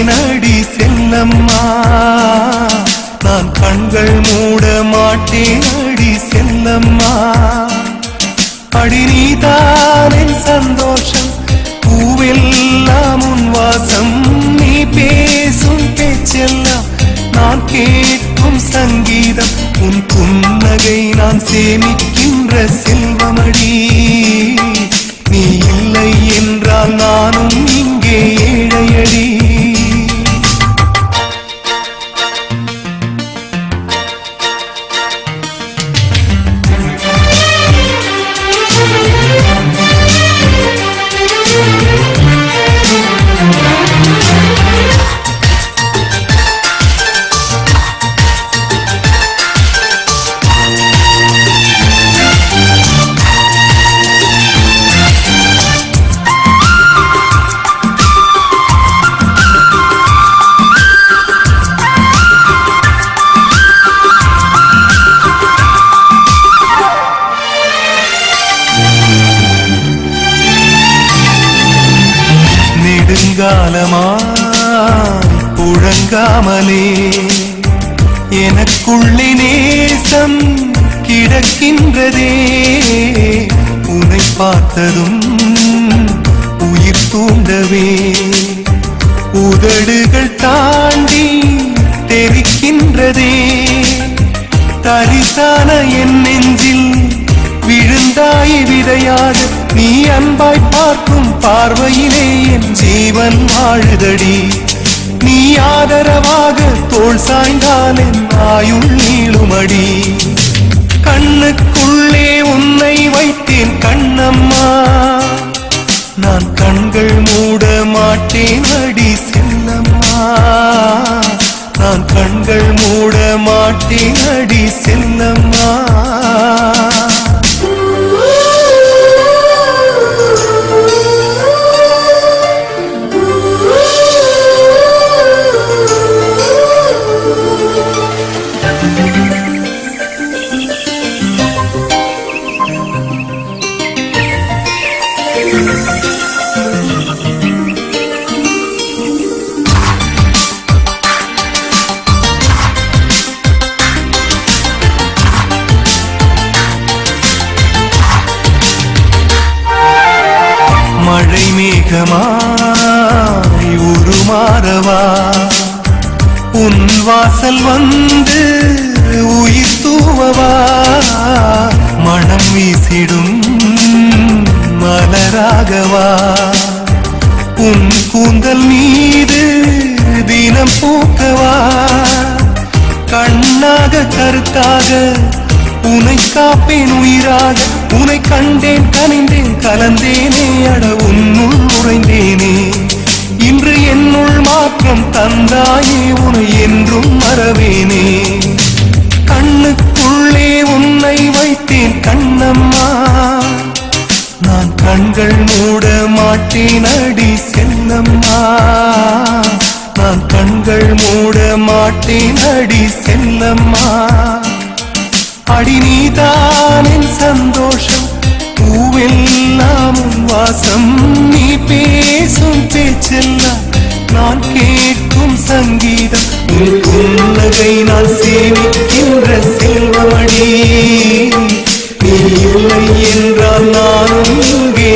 மாட்டேன் அடி செல்லம்மா, நான் கண்கள் மூட மாட்டேன் அடி செல்லம்மா. அடி நீதான் என் சந்தோஷம், பூவெல்லாம் உன் வாசம், நீ பேசும் பேச்செல்லாம் நான் கேட்கும் சங்கீதம், உன் புன்னகை நான் சேமிக்கின்ற செல்வமடி. நீ இல்லை என்றால் நானும் இங்கே ஏழையடி. நெடுங்காலமாய் புழங்காமலே எனக்குள்ளே நேசம் கிடக்கின்றதே, உன்னை பார்த்ததும் உயிர் தூண்டவே உதடுகள் தாண்டி தெரிக்கின்றதே. தரிசான என் நெஞ்சில் விழுந்தாய் விதையாக, நீ அன்பாய் பார்க்கும் பார்வையிலே என் ஜீவன் வாழுதடி. நீ ஆதரவாக தோள் சாய்ந்தால் என் ஆயுள் நீளுமடி. கண்ணுக்குள்ளே உன்னை வைத்தேன் கண்ணம்மா, நான் கண்கள் மூட மாட்டேன் அடி செல்லம்மா, நான் கண்கள் மூட மாட்டேன் அடி செல்லம்மா. மழை மேகமாய் உருமாறவா, உன் வாசல் வந்து உயிர் தூவவா, மனம் வீசிடும் மலராகவா, உன் கூந்தல் மீது தினம் பூக்கவா, கண்ணாக கருத்தாக உனை காப்பேன் உயிராக, உனை கண்டேன் கனிந்தேன் கலந்தேனே, அட உன்னுள் உறைந்தேனே. இன்று என்னுள் மாற்றம் தந்தாயே, உனை என்றும் மறவேனே. கண்ணுக்குள்ளே உன்னை வைத்தேன் கண்ணம்மா, நான் கண்கள் மூட மாட்டேன் அடி செல்லம்மா, நான் கண்கள் மூட மாட்டேன் அடி செல்லம்மா. அடி நீதான் என் சந்தோஷம், பூவெல்லாம் உன் வாசம், நீ பேசும் பேச்செல்லாம் நான் கேட்கும் சங்கீதம், உன் புன்னகை நான் சேமிக்கின்ற செல்வமடி. நீ இல்லை என்றால் நானும் இங்கே